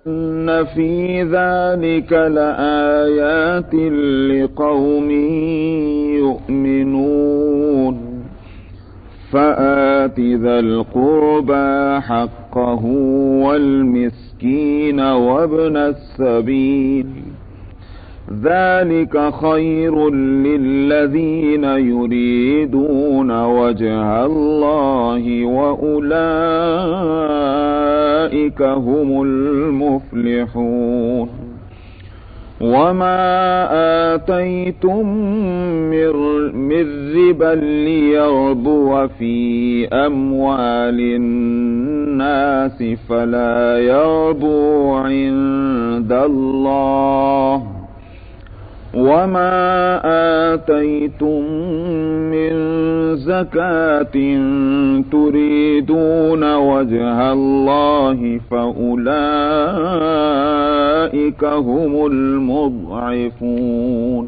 إن في ذلك لآيات لقوم يؤمنون فآت ذا القربى حقه والمسكين وابن السبيل ذلك خير للذين يريدون وجه الله وأولئك هم المفلحون وما آتيتم من ربا ليربو في أموال الناس فلا يربو عند الله وما آتيتم من زكاة تريدون وجه الله فأولئك هم المضعفون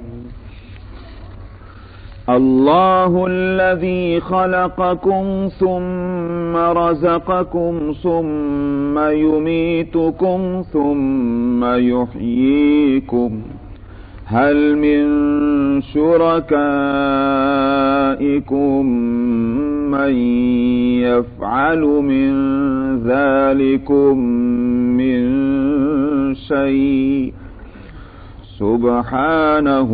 الله الذي خلقكم ثم رزقكم ثم يميتكم ثم يحييكم هل من شركائكم من يفعل من ذلكم من شيء سبحانه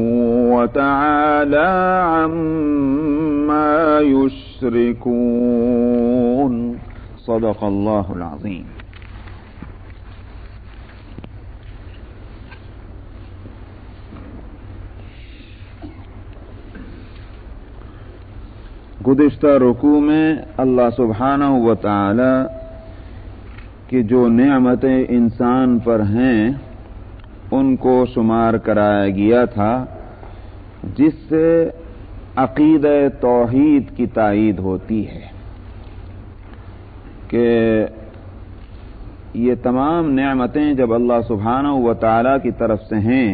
وتعالى عما يشركون صدق الله العظيم. گزشتہ رکوع میں اللہ سبحانہ و تعالی کی جو نعمتیں انسان پر ہیں ان کو شمار کرایا گیا تھا، جس سے عقیدہ توحید کی تائید ہوتی ہے کہ یہ تمام نعمتیں جب اللہ سبحانہ و تعالی کی طرف سے ہیں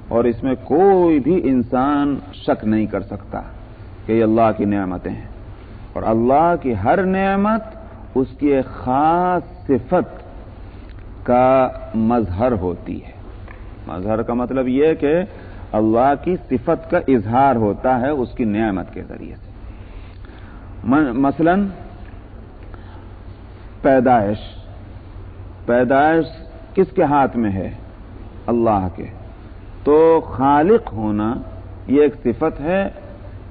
اور اس میں کوئی بھی انسان شک نہیں کر سکتا کہ یہ اللہ کی نعمتیں ہیں، اور اللہ کی ہر نعمت اس کی ایک خاص صفت کا مظہر ہوتی ہے۔ مظہر کا مطلب یہ کہ اللہ کی صفت کا اظہار ہوتا ہے اس کی نعمت کے ذریعے سے۔ مثلا پیدائش کس کے ہاتھ میں ہے؟ اللہ کے۔ تو خالق ہونا یہ ایک صفت ہے،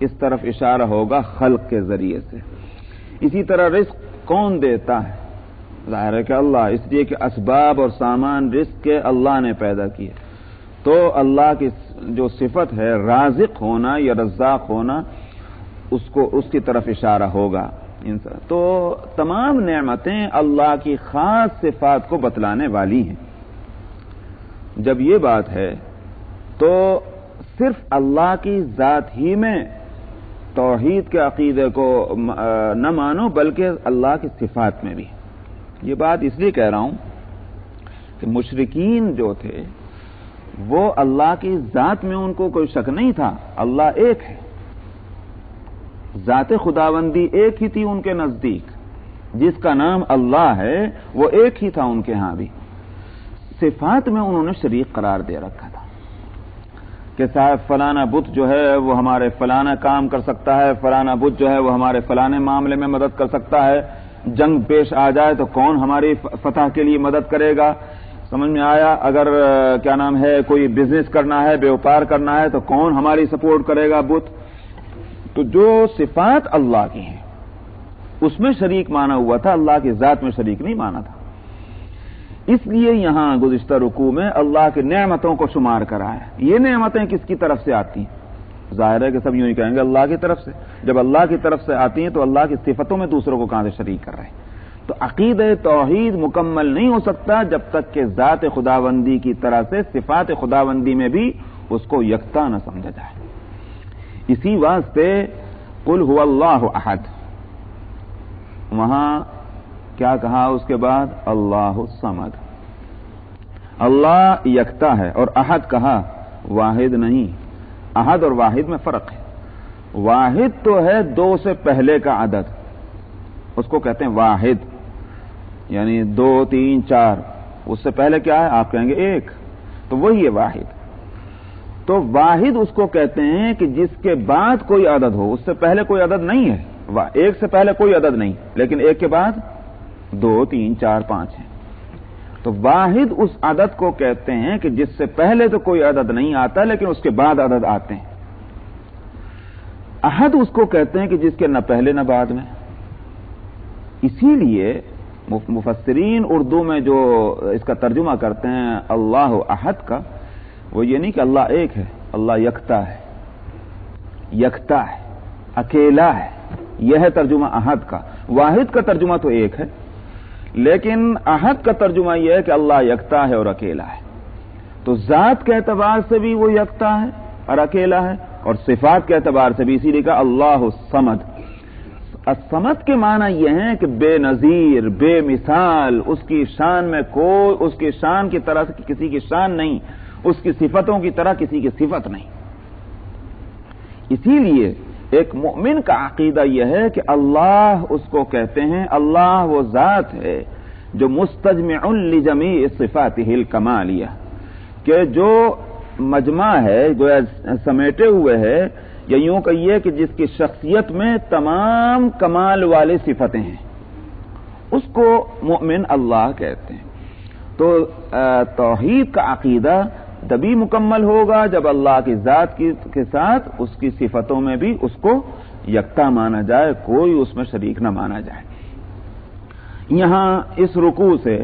اس طرف اشارہ ہوگا خلق کے ذریعے سے۔ اسی طرح رزق کون دیتا ہے؟ ظاہر ہے کہ اللہ، اس لیے کہ اسباب اور سامان رزق کے اللہ نے پیدا کیے، تو اللہ کی جو صفت ہے رازق ہونا یا رزاق ہونا اس کی طرف اشارہ ہوگا۔ تو تمام نعمتیں اللہ کی خاص صفات کو بتلانے والی ہیں۔ جب یہ بات ہے تو صرف اللہ کی ذات ہی میں توحید کے عقیدے کو نہ مانو، بلکہ اللہ کی صفات میں بھی۔ یہ بات اس لیے کہہ رہا ہوں کہ مشرکین جو تھے وہ اللہ کی ذات میں ان کو کوئی شک نہیں تھا، اللہ ایک ہے، ذات خداوندی ایک ہی تھی ان کے نزدیک، جس کا نام اللہ ہے وہ ایک ہی تھا ان کے ہاں بھی۔ صفات میں انہوں نے شریک قرار دے رکھا تھا کہ صاحب فلانا بت جو ہے وہ ہمارے فلانا کام کر سکتا ہے، فلانا بت جو ہے وہ ہمارے فلانے معاملے میں مدد کر سکتا ہے، جنگ پیش آ جائے تو کون ہماری فتح کے لیے مدد کرے گا، سمجھ میں آیا؟ اگر کیا نام ہے کوئی بزنس کرنا ہے، بیوپار کرنا ہے تو کون ہماری سپورٹ کرے گا؟ بت۔ تو جو صفات اللہ کی ہیں اس میں شریک مانا ہوا تھا، اللہ کی ذات میں شریک نہیں مانا تھا۔ اس لیے یہاں گزشتہ رکوع میں اللہ کی نعمتوں کو شمار کرا ہے۔ یہ نعمتیں کس کی طرف سے آتی ہیں؟ ظاہر ہے کہ سب یوں ہی کہیں گے اللہ کی طرف سے۔ جب اللہ کی طرف سے آتی ہیں تو اللہ کی صفتوں میں دوسروں کو کہاں سے شریک کر رہے ہیں؟ تو عقیدہ توحید مکمل نہیں ہو سکتا جب تک کہ ذات خداوندی کی طرح سے صفات خداوندی میں بھی اس کو یکتا نہ سمجھا جائے۔ اسی واسطے قل هو اللہ احد، وہاں کیا کہا اس کے بعد؟ اللہ الصمد، اللہ یکتا ہے، اور احد کہا، واحد نہیں۔ احد اور واحد میں فرق ہے۔ واحد تو ہے دو سے پہلے کا عدد، اس کو کہتے ہیں واحد، یعنی 2 3 4، اس سے پہلے کیا ہے؟ آپ کہیں گے ایک، تو وہی ہے واحد۔ تو واحد اس کو کہتے ہیں کہ جس کے بعد کوئی عدد ہو، اس سے پہلے کوئی عدد نہیں ہے، ایک سے پہلے کوئی عدد نہیں، لیکن ایک کے بعد 2 3 4 5 ہیں، تو واحد اس عدد کو کہتے ہیں کہ جس سے پہلے تو کوئی عدد نہیں آتا لیکن اس کے بعد عدد آتے ہیں۔ احد اس کو کہتے ہیں کہ جس کے نہ پہلے نہ بعد میں۔ اسی لیے مفسرین اردو میں جو اس کا ترجمہ کرتے ہیں اللہ احد کا، وہ یہ نہیں کہ اللہ ایک ہے، اللہ یکتا ہے، یکتا ہے، اکیلا ہے، یہ ہے ترجمہ احد کا۔ واحد کا ترجمہ تو ایک ہے، لیکن احد کا ترجمہ یہ ہے کہ اللہ یکتا ہے اور اکیلا ہے۔ تو ذات کے اعتبار سے بھی وہ یکتا ہے اور اکیلا ہے، اور صفات کے اعتبار سے بھی، اسی لیے کہا اللہ الصمد۔ الصمد کے معنی یہ ہے کہ بے نظیر، بے مثال، اس کی شان میں کوئی اس کی شان کی طرح سے کسی کی شان نہیں، اس کی صفتوں کی طرح کسی کی صفت نہیں۔ اسی لیے ایک مومن کا عقیدہ یہ ہے کہ اللہ اس کو کہتے ہیں، اللہ وہ ذات ہے جو مستجمع لجمیع صفاتہ الکمالیہ، کہ جو مجمع ہے، گویا سمیٹے ہوئے ہے، یا یوں کہیے کہ جس کی شخصیت میں تمام کمال والی صفتیں ہیں، اس کو مومن اللہ کہتے ہیں۔ تو توحید کا عقیدہ تبھی مکمل ہوگا جب اللہ کی ذات کے ساتھ اس کی صفتوں میں بھی اس کو یکتا مانا جائے، کوئی اس میں شریک نہ مانا جائے۔ یہاں اس رکوع سے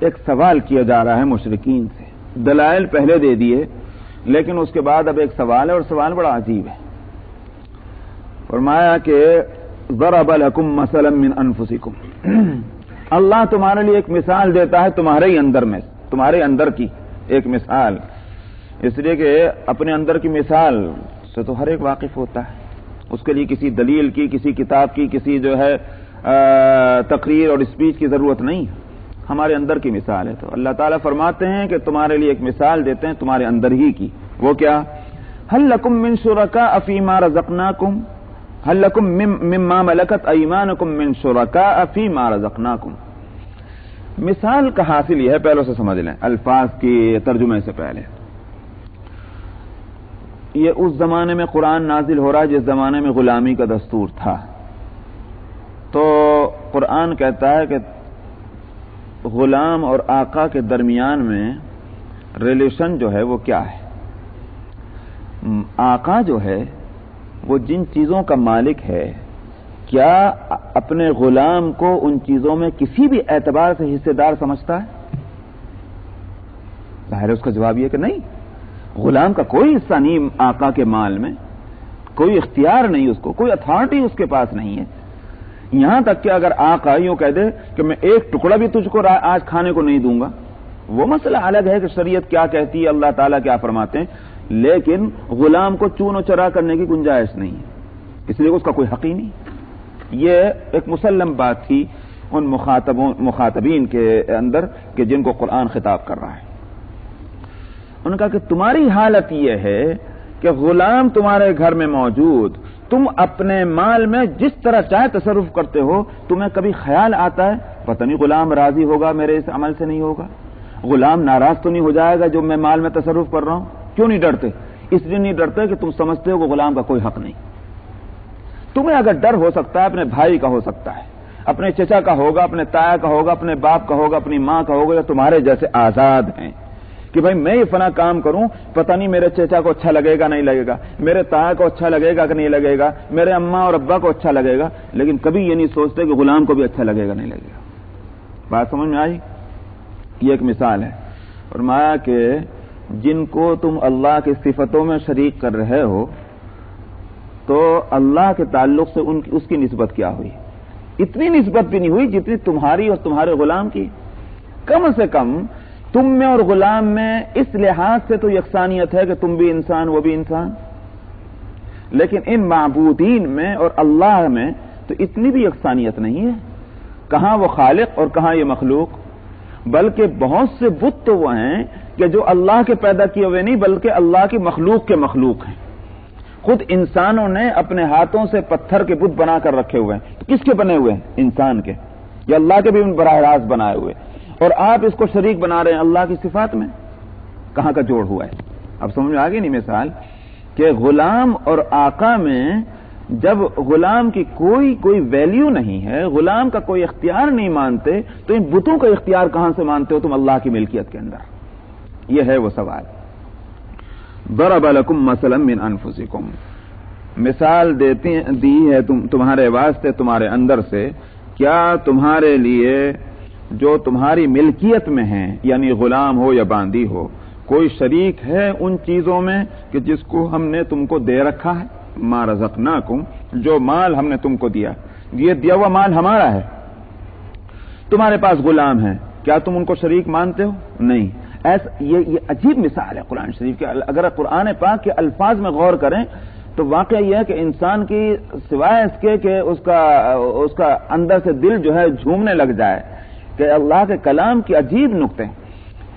ایک سوال کیا جا رہا ہے مشرکین سے، دلائل پہلے دے دیے لیکن اس کے بعد اب ایک سوال ہے، اور سوال بڑا عجیب ہے۔ فرمایا کہ ضرب لکم مثلا من انفسکم، اللہ تمہارے لیے ایک مثال دیتا ہے تمہارے ہی اندر میں، تمہارے اندر کی ایک مثال، اس لیے کہ اپنے اندر کی مثال سے تو ہر ایک واقف ہوتا ہے، اس کے لیے کسی دلیل کی، کسی کتاب کی، کسی جو ہے تقریر اور اسپیچ کی ضرورت نہیں، ہمارے اندر کی مثال ہے۔ تو اللہ تعالیٰ فرماتے ہیں کہ تمہارے لیے ایک مثال دیتے ہیں تمہارے اندر ہی کی، وہ کیا؟ هل لکم من شرکاء فیما رزقناکم، هل لکم مما ملکت ایمانکم من شرکاء فیما رزقناکم۔ مثال کا حاصل یہ ہے، پہلے سے سمجھ لیں الفاظ کی ترجمے سے پہلے، یہ اس زمانے میں قرآن نازل ہو رہا ہے جس زمانے میں غلامی کا دستور تھا۔ تو قرآن کہتا ہے کہ غلام اور آقا کے درمیان میں ریلیشن جو ہے وہ کیا ہے؟ آقا جو ہے وہ جن چیزوں کا مالک ہے، کیا اپنے غلام کو ان چیزوں میں کسی بھی اعتبار سے حصے دار سمجھتا ہے؟ ظاہر ہے اس کا جواب یہ کہ نہیں، غلام کا کوئی حصہ نہیں آقا کے مال میں، کوئی اختیار نہیں، اس کو کوئی اتھارٹی اس کے پاس نہیں ہے۔ یہاں تک کہ اگر آقا یوں کہہ دے کہ میں ایک ٹکڑا بھی تجھ کو آج کھانے کو نہیں دوں گا، وہ مسئلہ الگ ہے کہ شریعت کیا کہتی ہے، اللہ تعالیٰ کیا فرماتے ہیں، لیکن غلام کو چون و چرا کرنے کی گنجائش نہیں ہے، اس لیے اس کا کوئی حق ہی نہیں۔ یہ ایک مسلم بات تھی ان مخاطبین کے اندر کہ جن کو قرآن خطاب کر رہا ہے۔ انہوں نے کہا کہ تمہاری حالت یہ ہے کہ غلام تمہارے گھر میں موجود، تم اپنے مال میں جس طرح چاہے تصرف کرتے ہو، تمہیں کبھی خیال آتا ہے پتہ نہیں غلام راضی ہوگا میرے اس عمل سے؟ نہیں ہوگا۔ غلام ناراض تو نہیں ہو جائے گا جو میں مال میں تصرف کر رہا ہوں؟ کیوں نہیں ڈرتے؟ اس لیے نہیں ڈرتے کہ تم سمجھتے ہو کہ غلام کا کوئی حق نہیں۔ تمہیں اگر ڈر ہو سکتا ہے اپنے بھائی کا ہو سکتا ہے، اپنے چچا کا ہوگا، اپنے تایا کا ہوگا، اپنے باپ کا ہوگا، اپنی ماں کا ہوگا، یا تمہارے جیسے آزاد ہیں کہ بھائی میں یہ فنا کام کروں، پتہ نہیں میرے چچا کو اچھا لگے گا نہیں لگے گا، میرے تایا کو اچھا لگے گا کہ نہیں لگے گا، میرے اماں اور ابا کو اچھا لگے گا، لیکن کبھی یہ نہیں سوچتے کہ غلام کو بھی اچھا لگے گا نہیں لگے گا۔ بات سمجھ میں آئی؟ یہ ایک مثال ہے۔ فرمایا کہ جن کو تم اللہ کی صفتوں میں شریک کر رہے ہو، تو اللہ کے تعلق سے اس کی نسبت کیا ہوئی؟ اتنی نسبت بھی نہیں ہوئی جتنی تمہاری اور تمہارے غلام کی۔ کم سے کم تم میں اور غلام میں اس لحاظ سے تو یکسانیت ہے کہ تم بھی انسان وہ بھی انسان، لیکن ان معبودین میں اور اللہ میں تو اتنی بھی یکسانیت نہیں ہے۔ کہاں وہ خالق اور کہاں یہ مخلوق، بلکہ بہت سے بت تو وہ ہیں کہ جو اللہ کے پیدا کیے ہوئے نہیں بلکہ اللہ کی مخلوق کے مخلوق ہیں۔ خود انسانوں نے اپنے ہاتھوں سے پتھر کے بت بنا کر رکھے ہوئے ہیں، تو کس کے بنے ہوئے ہیں؟ انسان کے، یا اللہ کے بھی ان براہ راست بنائے ہوئے۔ اور آپ اس کو شریک بنا رہے ہیں اللہ کی صفات میں. کہاں کا جوڑ ہوا ہے؟ اب سمجھ میں آ گئی نہیں مثال کہ غلام اور آقا میں جب غلام کی کوئی ویلیو نہیں ہے، غلام کا کوئی اختیار نہیں مانتے، تو ان بتوں کا اختیار کہاں سے مانتے ہو تم اللہ کی ملکیت کے اندر؟ یہ ہے وہ سوال. ضرب لکم مثلا من انفسکم، مثال دی ہے تمہارے واسطے تمہارے اندر سے. کیا تمہارے لیے جو تمہاری ملکیت میں ہیں، یعنی غلام ہو یا باندی ہو، کوئی شریک ہے ان چیزوں میں کہ جس کو ہم نے تم کو دے رکھا ہے؟ ما رزقناکم، جو مال ہم نے تم کو دیا، یہ دیا ہوا مال ہمارا ہے. تمہارے پاس غلام ہے، کیا تم ان کو شریک مانتے ہو؟ نہیں. یہ عجیب مثال ہے قرآن شریف کے. اگر قرآن پاک کے الفاظ میں غور کریں تو واقعہ یہ ہے کہ انسان کی سوائے اس کے کہ اس کا اندر سے دل جو ہے جھومنے لگ جائے کہ اللہ کے کلام کی عجیب نقطے.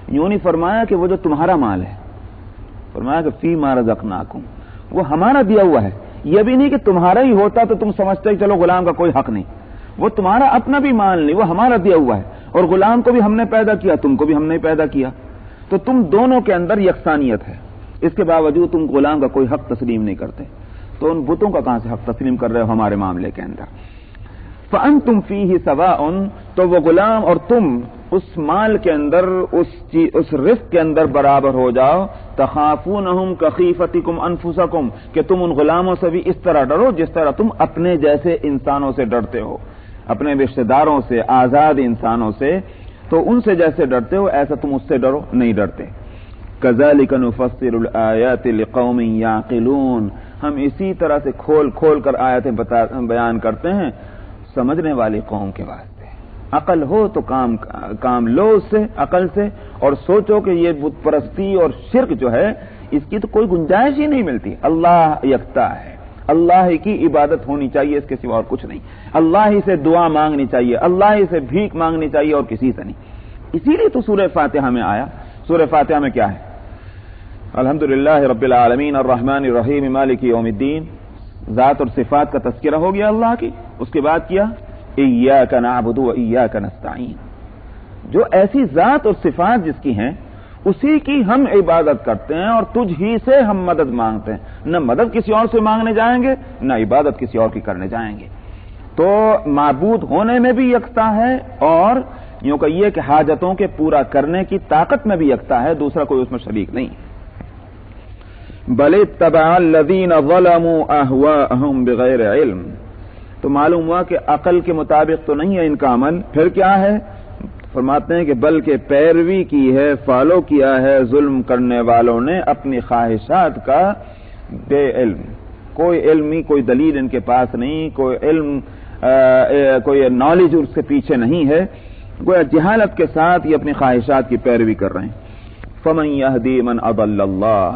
یوں نہیں فرمایا کہ وہ جو تمہارا مال ہے، فرمایا کہ فی ما رزقناکم، وہ ہمارا دیا ہوا ہے. یہ بھی نہیں کہ تمہارا ہی ہوتا تو تم سمجھتے کہ چلو غلام کا کوئی حق نہیں. وہ تمہارا اپنا بھی مال نہیں، وہ ہمارا دیا ہوا ہے. اور غلام کو بھی ہم نے پیدا کیا، تم کو بھی ہم نے پیدا کیا، تو تم دونوں کے اندر یکسانیت ہے. اس کے باوجود تم غلام کا کوئی حق تسلیم نہیں کرتے، تو ان بتوں کا کہاں سے حق تسلیم کر رہے ہو ہمارے معاملے کے اندر؟ فَأَنْتُمْ فِيهِ سَوَاءٌ، تو وہ غلام اور تم اس مال کے اندر، اس رزق کے اندر برابر ہو جاؤ. تخافونہم کخیفتکم انفسکم، کہ تم ان غلاموں سے بھی اس طرح ڈرو جس طرح تم اپنے جیسے انسانوں سے ڈرتے ہو، اپنے رشتہ داروں سے، آزاد انسانوں سے، تو ان سے جیسے ڈرتے ہو ایسا تم اس سے ڈرو، نہیں ڈرتے. کذالک نفصل الآیات لقوم یعقلون، ہم اسی طرح سے کھول کھول کر آیتیں بیان کرتے ہیں سمجھنے والی قوم کے واسطے. عقل ہو تو کام لو اس سے، عقل سے، اور سوچو کہ یہ بت پرستی اور شرک جو ہے اس کی تو کوئی گنجائش ہی نہیں ملتی. اللہ یکتا ہے، اللہ ہی کی عبادت ہونی چاہیے، اس کے سوا اور کچھ نہیں. اللہ ہی سے دعا مانگنی چاہیے، اللہ ہی سے بھیک مانگنی چاہیے، اور کسی سے نہیں. اسی لیے تو سورہ فاتحہ میں آیا. سورہ فاتحہ میں کیا ہے؟ الحمدللہ رب العالمین الرحمن الرحیم مالک یوم الدین. ذات اور صفات کا تذکرہ ہو گیا اللہ کی. اس کے بعد کیا؟ ایاک نعبد و ایاک نستعین. جو ایسی ذات اور صفات جس کی ہیں اسی کی ہم عبادت کرتے ہیں اور تجھ ہی سے ہم مدد مانگتے ہیں. نہ مدد کسی اور سے مانگنے جائیں گے، نہ عبادت کسی اور کی کرنے جائیں گے. تو معبود ہونے میں بھی یکتا ہے، اور یوں کہیے کہ حاجتوں کے پورا کرنے کی طاقت میں بھی یکتا ہے، دوسرا کوئی اس میں شریک نہیں. بل اتبع الذین ظلموا اہواءہم بغیر علم، تو معلوم ہوا کہ عقل کے مطابق تو نہیں ہے ان کا عمل. پھر کیا ہے؟ فرماتے ہیں کہ بلکہ پیروی کی ہے، فالو کیا ہے ظلم کرنے والوں نے اپنی خواہشات کا بے علم. کوئی علمی، کوئی دلیل ان کے پاس نہیں، کوئی علم، کوئی نالج اس کے پیچھے نہیں ہے. گویا جہالت کے ساتھ یہ اپنی خواہشات کی پیروی کر رہے ہیں. فمن یہدی من اضل اللہ،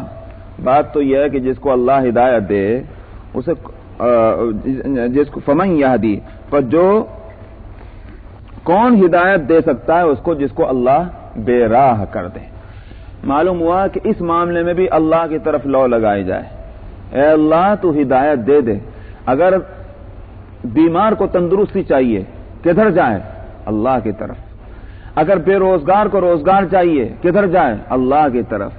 بات تو یہ ہے کہ جس کو اللہ ہدایت دے اسے، جس کو فمن یہدی، پر جو کون ہدایت دے سکتا ہے اس کو جس کو اللہ بے راہ کر دے. معلوم ہوا کہ اس معاملے میں بھی اللہ کی طرف لو لگائی جائے. اے اللہ تو ہدایت دے دے. اگر بیمار کو تندرستی چاہیے کدھر جائے؟ اللہ کی طرف. اگر بے روزگار کو روزگار چاہیے کدھر جائے؟ اللہ کی طرف.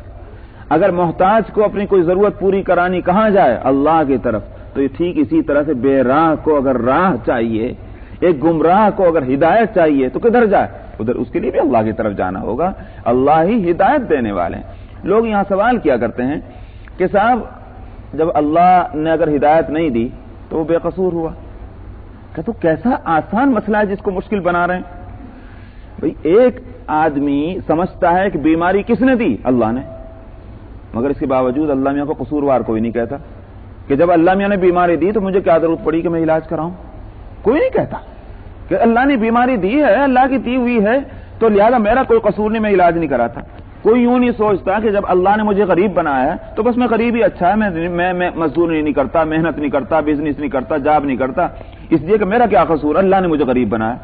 اگر محتاج کو اپنی کوئی ضرورت پوری کرانی کہاں جائے؟ اللہ کی طرف. تو یہ ٹھیک اسی طرح سے بے راہ کو اگر راہ چاہیے، ایک گمراہ کو اگر ہدایت چاہیے تو کدھر جائے؟ ادھر. اس کے لیے بھی اللہ کی طرف جانا ہوگا. اللہ ہی ہدایت دینے والے ہیں. لوگ یہاں سوال کیا کرتے ہیں کہ صاحب جب اللہ نے اگر ہدایت نہیں دی تو وہ بے قصور ہوا. کہ تو کیسا آسان مسئلہ ہے جس کو مشکل بنا رہے ہیں. بھئی ایک آدمی سمجھتا ہے کہ بیماری کس نے دی؟ اللہ نے. مگر اس کے باوجود اللہ میاں کو قصوروار کوئی نہیں کہتا کہ جب اللہ میاں نے بیماری دی تو مجھے کیا ضرورت پڑی کہ میں علاج کراؤں. کوئی نہیں کہتا کہ اللہ نے بیماری دی ہے، اللہ کی دی ہوئی ہے تو لہذا میرا کوئی قصور نہیں، میں علاج نہیں کراتا. کوئی یوں نہیں سوچتا کہ جب اللہ نے مجھے غریب بنایا ہے تو بس میں غریب ہی اچھا ہے، میں مزدوری نہیں کرتا، محنت نہیں کرتا، بزنس نہیں کرتا، جاب نہیں کرتا، اس لیے کہ میرا کیا قصور، اللہ نے مجھے غریب بنایا.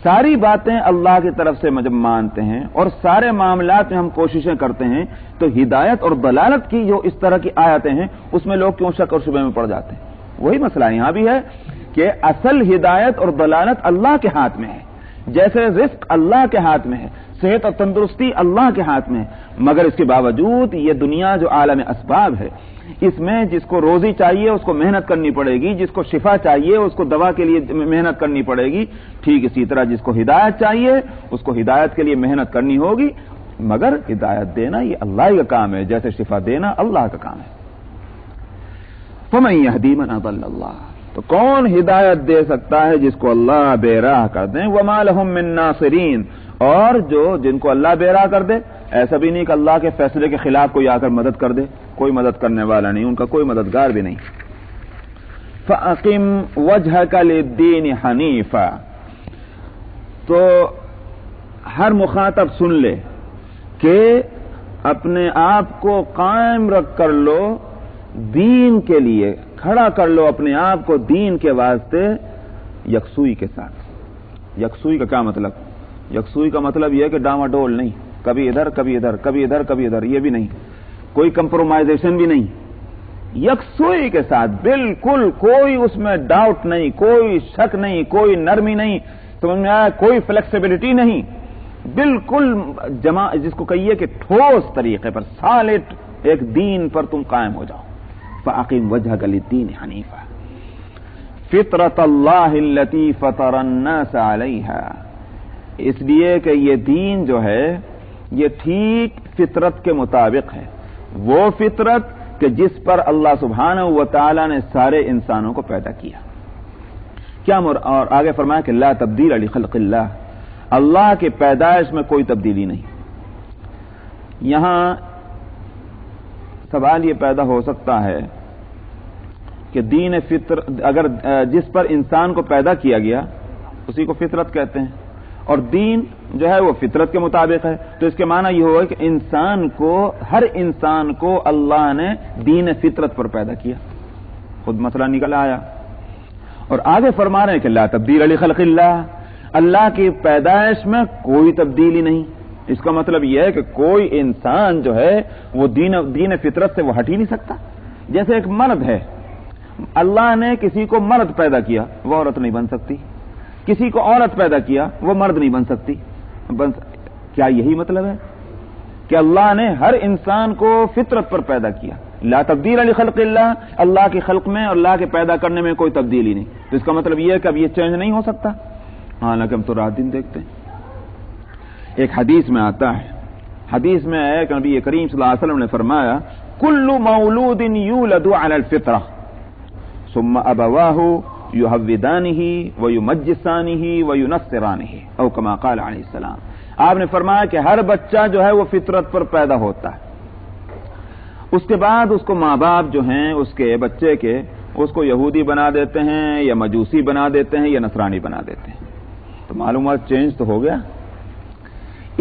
ساری باتیں اللہ کی طرف سے جب مانتے ہیں اور سارے معاملات میں ہم کوششیں کرتے ہیں تو ہدایت اور دلالت کی جو اس طرح کی آیتیں ہیں اس میں لوگ کیوں شک اور شبہ میں پڑ جاتے ہیں. وہی مسئلہ یہاں بھی ہے کہ اصل ہدایت اور دلالت اللہ کے ہاتھ میں ہے. جیسے رزق اللہ کے ہاتھ میں ہے، صحت اور تندرستی اللہ کے ہاتھ میں ہے، مگر اس کے باوجود یہ دنیا جو عالم اسباب ہے، اس میں جس کو روزی چاہیے اس کو محنت کرنی پڑے گی، جس کو شفا چاہیے اس کو دوا کے لیے محنت کرنی پڑے گی، ٹھیک اسی طرح جس کو ہدایت چاہیے اس کو ہدایت کے لیے محنت کرنی ہوگی، مگر ہدایت دینا یہ اللہ کا کام ہے، جیسے شفا دینا اللہ کا کام ہے۔ فَمَن يَهْدِي مَنْ أَضَلَّ اللَّهُ، تو کون ہدایت دے سکتا ہے جس کو اللہ بے راہ کر دیں، وَمَا لَهُم مِّن نَاصِرِينَ، اور جن کو اللہ بے راہ کر دے، ایسا بھی نہیں کہ اللہ کے فیصلے کے خلاف کوئی آ کر مدد کر دے، کوئی مدد کرنے والا نہیں، ان کا کوئی مددگار بھی نہیں۔ فَأَقِمْ وَجْهَكَ لِلدِّينِ حَنِيفًا، تو ہر مخاطب سن لے کہ اپنے آپ کو قائم رکھ کر لو دین کے لیے، کھڑا کر لو اپنے آپ کو دین کے واسطے یکسوئی کے ساتھ۔ یکسوئی کا کیا مطلب؟ یکسوئی کا مطلب یہ ہے کہ ڈاما ڈول نہیں، کبھی ادھر کبھی ادھر، کبھی ادھر کبھی ادھر، یہ بھی نہیں، کوئی کمپرومائزیشن بھی نہیں، یکسوئی کے ساتھ بالکل، کوئی اس میں ڈاؤٹ نہیں، کوئی شک نہیں، کوئی نرمی نہیں، سمجھ میں آیا، کوئی فلیکسیبلٹی نہیں، بالکل جس کو کہیے کہ ٹھوس طریقے پر، سالڈ ایک دین پر تم قائم ہو جاؤ۔ فَأَقِمْ وَجْهَكَ لِلدِّينِ حَنِيفًا فِطْرَةَ اللَّهِ الَّتِي فَطَرَ النَّاسَ عَلَيْهَا، اس لیے کہ یہ دین جو ہے یہ ٹھیک فطرت کے مطابق ہے، وہ فطرت کہ جس پر اللہ سبحانہ و تعالی نے سارے انسانوں کو پیدا کیا۔ کیا اور آگے فرمایا کہ لا تبدیل لخلق اللہ، اللہ کی پیدائش میں کوئی تبدیلی نہیں۔ یہاں سوال یہ پیدا ہو سکتا ہے کہ دین فطر اگر جس پر انسان کو پیدا کیا گیا اسی کو فطرت کہتے ہیں، اور دین جو ہے وہ فطرت کے مطابق ہے، تو اس کے معنی یہ ہوا کہ ہر انسان کو اللہ نے دین فطرت پر پیدا کیا، خود مسئلہ نکل آیا۔ اور آگے فرما رہے ہیں کہ لا تبدیل لخلق اللہ، اللہ کی پیدائش میں کوئی تبدیلی نہیں۔ اس کا مطلب یہ ہے کہ کوئی انسان جو ہے وہ دین فطرت سے وہ ہٹ ہی نہیں سکتا۔ جیسے ایک مرد ہے، اللہ نے کسی کو مرد پیدا کیا، وہ عورت نہیں بن سکتی، کسی کو عورت پیدا کیا وہ مرد نہیں بن سکتی۔ کیا یہی مطلب ہے کہ اللہ نے ہر انسان کو فطرت پر پیدا کیا؟ لا تبدیل لخلق اللہ، اللہ کی خلق میں اور اللہ کے پیدا کرنے میں کوئی تبدیلی نہیں، تو اس کا مطلب یہ ہے کہ اب یہ چینج نہیں ہو سکتا۔ حالانکہ ہم تو رات دن دیکھتے ہیں۔ ایک حدیث میں آتا ہے، حدیث میں ہے کہ نبی کریم صلی اللہ علیہ وسلم نے فرمایا کل مولود یولد علی الفطرہ ثم ابواہ یحودانہ ویمجسانہ وینصرانہ او کما قال علیہ السلام۔ آپ نے فرمایا کہ ہر بچہ جو ہے وہ فطرت پر پیدا ہوتا ہے، اس کے بعد اس کو ماں باپ جو ہیں اس کے بچے کے اس کو یہودی بنا دیتے ہیں یا مجوسی بنا دیتے ہیں یا نصرانی بنا دیتے ہیں، تو معلومات چینج تو ہو گیا۔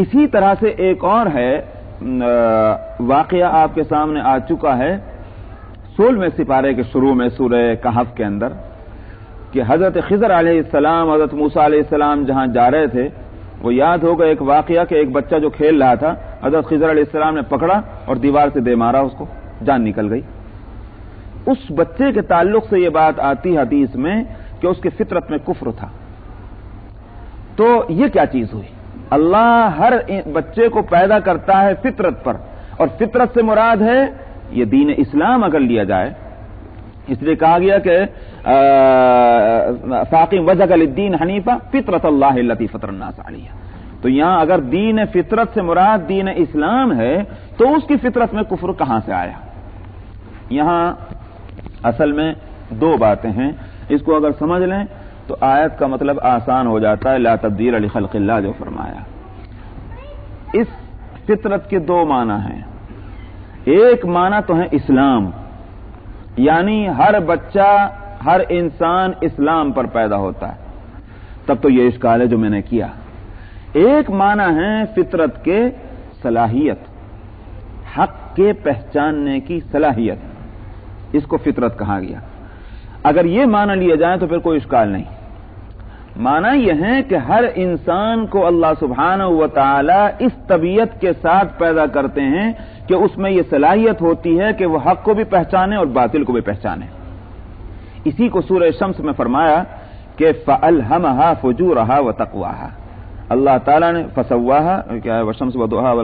اسی طرح سے ایک اور ہے واقعہ آپ کے سامنے آ چکا ہے 16ویں سپارے کے شروع میں سورہ کہف کے اندر، کہ حضرت خضر علیہ السلام حضرت موسیٰ علیہ السلام جہاں جا رہے تھے، وہ یاد ہوگا ایک واقعہ کہ ایک بچہ جو کھیل رہا تھا حضرت خضر علیہ السلام نے پکڑا اور دیوار سے دے مارا، اس کو جان نکل گئی۔ اس بچے کے تعلق سے یہ بات آتی حدیث میں کہ اس کی فطرت میں کفر تھا۔ تو یہ کیا چیز ہوئی؟ اللہ ہر بچے کو پیدا کرتا ہے فطرت پر، اور فطرت سے مراد ہے یہ دین اسلام اگر لیا جائے، اس لیے کہا گیا کہ فاقم وجهك للدین حنیفا فطرت اللہ التی فطر الناس علیہا۔ تو یہاں اگر دین فطرت سے مراد دین اسلام ہے تو اس کی فطرت میں کفر کہاں سے آیا؟ یہاں اصل میں دو باتیں ہیں، اس کو اگر سمجھ لیں تو آیت کا مطلب آسان ہو جاتا ہے، لا تبدیل لخلق اللہ جو فرمایا۔ اس فطرت کے دو معنی ہیں، ایک معنی تو ہے اسلام، یعنی ہر بچہ ہر انسان اسلام پر پیدا ہوتا ہے، تب تو یہ اشکال ہے جو میں نے کیا۔ ایک معنی ہے فطرت کے صلاحیت، حق کے پہچاننے کی صلاحیت، اس کو فطرت کہا گیا۔ اگر یہ معنی لیا جائے تو پھر کوئی اشکال نہیں۔ معنی یہ ہے کہ ہر انسان کو اللہ سبحانہ و تعالی اس طبیعت کے ساتھ پیدا کرتے ہیں کہ اس میں یہ صلاحیت ہوتی ہے کہ وہ حق کو بھی پہچانے اور باطل کو بھی پہچانے۔ اسی کو سورہ شمس میں فرمایا کہ فَأَلْهَمَهَا فُجُورَهَا وَتَقْوَاهَا، اللہ تعالیٰ نے فسواہا کیا ہے والشمس وضحاها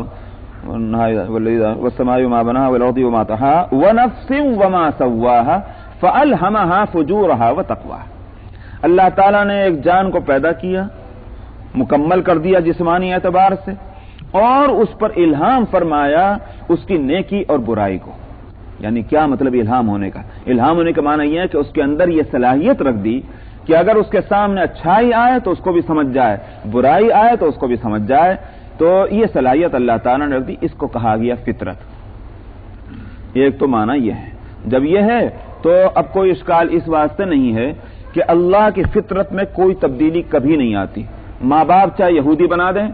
والسماء وما بناها والارض وما طحاها ونفس وما سواها فألهمها فجورها وتقواها. اللہ تعالیٰ نے ایک جان کو پیدا کیا، مکمل کر دیا جسمانی اعتبار سے، اور اس پر الہام فرمایا اس کی نیکی اور برائی کو. یعنی کیا مطلب الہام ہونے کا؟ الہام ہونے کا معنی یہ ہے کہ اس کے اندر یہ صلاحیت رکھ دی کہ اگر اس کے سامنے اچھائی آئے تو اس کو بھی سمجھ جائے، برائی آئے تو اس کو بھی سمجھ جائے. تو یہ صلاحیت اللہ تعالیٰ نے رکھ دی، اس کو کہا گیا فطرت. ایک تو معنی یہ ہے. جب یہ ہے تو اب کوئی اشکال اس واسطے نہیں ہے کہ اللہ کی فطرت میں کوئی تبدیلی کبھی نہیں آتی. ماں باپ چاہے یہودی بنا دیں،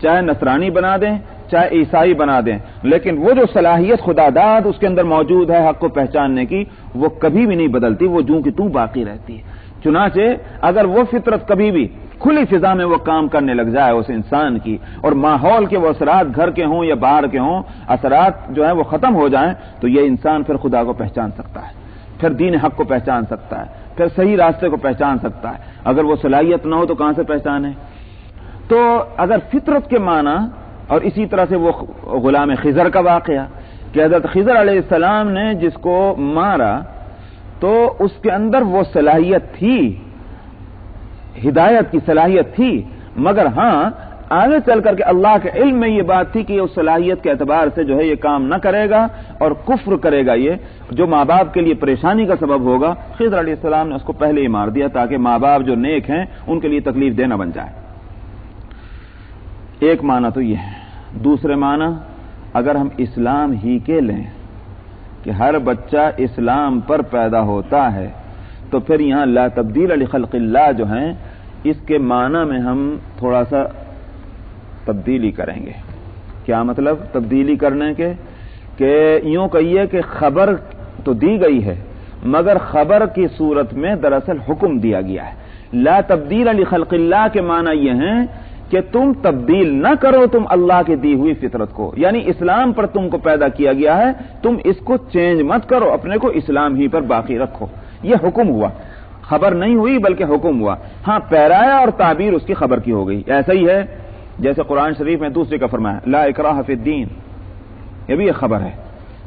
چاہے نصرانی بنا دیں، چاہے عیسائی بنا دیں، لیکن وہ جو صلاحیت خدا داد اس کے اندر موجود ہے حق کو پہچاننے کی، وہ کبھی بھی نہیں بدلتی، وہ جوں کی توں باقی رہتی ہے. چنانچہ اگر وہ فطرت کبھی بھی کھلی فضا میں وہ کام کرنے لگ جائے اس انسان کی، اور ماحول کے وہ اثرات گھر کے ہوں یا باہر کے ہوں، اثرات جو ہیں وہ ختم ہو جائیں، تو یہ انسان پھر خدا کو پہچان سکتا ہے، پھر دین حق کو پہچان سکتا ہے، پھر صحیح راستے کو پہچان سکتا ہے. اگر وہ صلاحیت نہ ہو تو کہاں سے پہچانے؟ تو اگر فطرت کے معنی، اور اسی طرح سے وہ غلام خضر کا واقعہ کہ حضرت خضر علیہ السلام نے جس کو مارا تو اس کے اندر وہ صلاحیت تھی، ہدایت کی صلاحیت تھی، مگر ہاں آگے چل کر کے اللہ کے علم میں یہ بات تھی کہ اس صلاحیت کے اعتبار سے جو ہے یہ کام نہ کرے گا اور کفر کرے گا، یہ جو ماں باپ کے لیے پریشانی کا سبب ہوگا. خضر علیہ السلام نے اس کو پہلے ہی مار دیا تاکہ ماں باپ جو نیک ہیں ان کے لیے تکلیف دہ نہ بن جائے. ایک معنی تو یہ ہے. دوسرے معنی اگر ہم اسلام ہی کے لیں کہ ہر بچہ اسلام پر پیدا ہوتا ہے، تو پھر یہاں لا تبدیل لخلق اللہ جو ہیں اس کے معنی میں ہم تھوڑا سا تبدیلی کریں گے. کیا مطلب تبدیلی کرنے کے؟ کہ یوں کہیے کہ خبر تو دی گئی ہے مگر خبر کی صورت میں دراصل حکم دیا گیا ہے. لا تبدیل لخلق اللہ کے معنی یہ ہیں کہ تم تبدیل نہ کرو تم اللہ کی دی ہوئی فطرت کو، یعنی اسلام پر تم کو پیدا کیا گیا ہے، تم اس کو چینج مت کرو، اپنے کو اسلام ہی پر باقی رکھو. یہ حکم ہوا، خبر نہیں ہوئی بلکہ حکم ہوا. ہاں پیرایا اور تعبیر اس کی خبر کی ہو گئی. ایسا ہی ہے جیسے قرآن شریف میں دوسرے کا فرمایا لا اکراہ فی الدین، یہ بھی ایک خبر ہے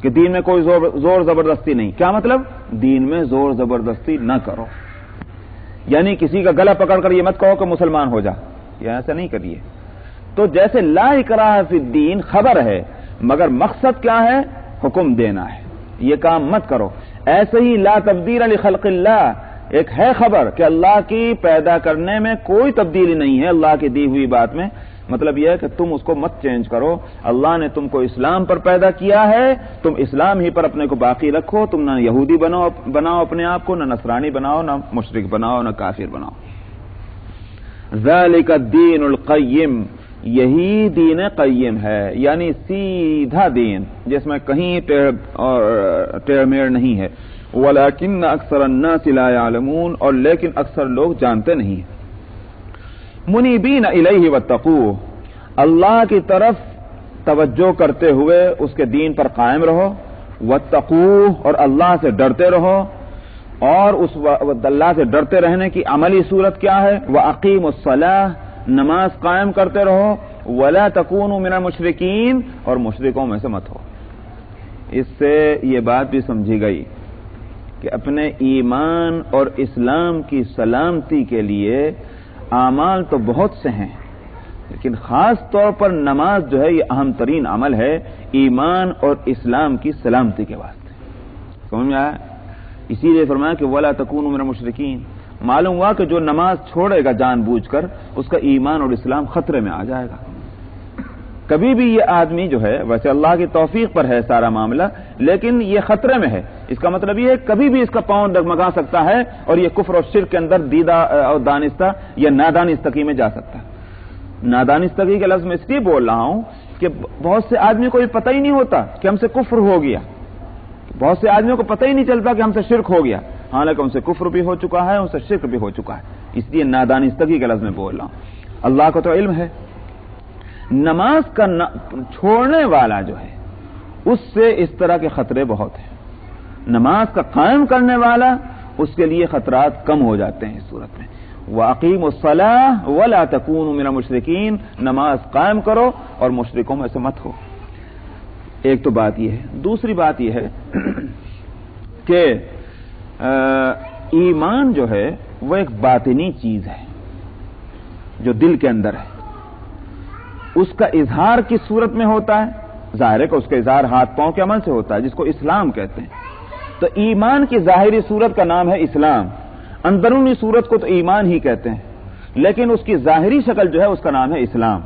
کہ دین میں کوئی زور زبردستی نہیں. کیا مطلب؟ دین میں زور زبردستی نہ کرو، یعنی کسی کا گلا پکڑ کر یہ مت کہو کہ مسلمان ہو جا، یہ ایسا نہیں کریے. تو جیسے لا اکراہ فی الدین خبر ہے مگر مقصد کیا ہے؟ حکم دینا ہے، یہ کام مت کرو. ایسے ہی لا تبدیل لخلق اللہ ایک ہے خبر کہ اللہ کی پیدا کرنے میں کوئی تبدیلی نہیں ہے اللہ کی دی ہوئی بات میں. مطلب یہ ہے کہ تم اس کو مت چینج کرو. اللہ نے تم کو اسلام پر پیدا کیا ہے، تم اسلام ہی پر اپنے کو باقی رکھو. تم نہ یہودی بناؤ اپنے آپ کو، نہ نصرانی بناؤ، نہ مشرک بناؤ، نہ کافر بناؤ. ذالک الدین القیم، یہی دین قیم ہے، یعنی سیدھا دین جس میں کہیں ٹیڑھ میڑ نہیں ہے. ولیکن اکثر الناس لا یعلمون، اور لیکن اکثر لوگ جانتے نہیں. منیبین الیہ واتقوہ، اللہ کی طرف توجہ کرتے ہوئے اس کے دین پر قائم رہو. واتقوہ، اور اللہ سے ڈرتے رہو. اور اس اللہ سے ڈرتے رہنے کی عملی صورت کیا ہے؟ وَأَقِيمُوا الصَّلَاةَ، نماز قائم کرتے رہو. وَلَا تَكُونُوا مِنَ الْمُشْرِكِينَ، اور مشرکوں میں سے مت ہو. اس سے یہ بات بھی سمجھی گئی کہ اپنے ایمان اور اسلام کی سلامتی کے لیے اعمال تو بہت سے ہیں، لیکن خاص طور پر نماز جو ہے یہ اہم ترین عمل ہے ایمان اور اسلام کی سلامتی کے واسطے. سمجھ میں آیا؟ اسی لیے فرمایا کہ وَلَا تَكُونُوا مِنَ الْمُشْرِكِينَ. معلوم ہوا کہ جو نماز چھوڑے گا جان بوجھ کر اس کا ایمان اور اسلام خطرے میں آ جائے گا. کبھی بھی یہ آدمی جو ہے، ویسے اللہ کی توفیق پر ہے سارا معاملہ، لیکن یہ خطرے میں ہے. اس کا مطلب یہ ہے کبھی بھی اس کا پاؤں ڈگمگا سکتا ہے اور یہ کفر اور شرک کے اندر دیدہ اور دانستہ یا نادانستگی میں جا سکتا ہے. نادانستگی کے لفظ میں اس لیے بول رہا ہوں کہ بہت سے آدمی کو یہ پتہ ہی نہیں ہوتا کہ ہم سے کفر ہو گیا. بہت سے آدمیوں کو پتہ ہی نہیں چلتا کہ ہم سے شرک ہو گیا، حالانکہ ان سے کفر بھی ہو چکا ہے، ان سے شرک بھی ہو چکا ہے. اس لیے نادانستگی کے لفظ میں بول رہا ہوں. اللہ کو تو علم ہے. نماز کا چھوڑنے والا جو ہے اس سے اس طرح کے خطرے بہت ہیں. نماز کا قائم کرنے والا اس کے لیے خطرات کم ہو جاتے ہیں اس صورت میں. وَأَقِيمُوا الصَّلَاةَ وَلَا تَكُونُوا مِنَ الْمُشْرِكِينَ، نماز قائم کرو اور مشرکوں میں سے مت ہو۔ ایک تو بات یہ ہے۔ دوسری بات یہ ہے کہ ایمان جو ہے وہ ایک باطنی چیز ہے جو دل کے اندر ہے، اس کا اظہار کس صورت میں ہوتا ہے؟ ظاہر ہے کہ اس کا اظہار ہاتھ پاؤں کے عمل سے ہوتا ہے، جس کو اسلام کہتے ہیں۔ تو ایمان کی ظاہری صورت کا نام ہے اسلام، اندرونی صورت کو تو ایمان ہی کہتے ہیں، لیکن اس کی ظاہری شکل جو ہے اس کا نام ہے اسلام۔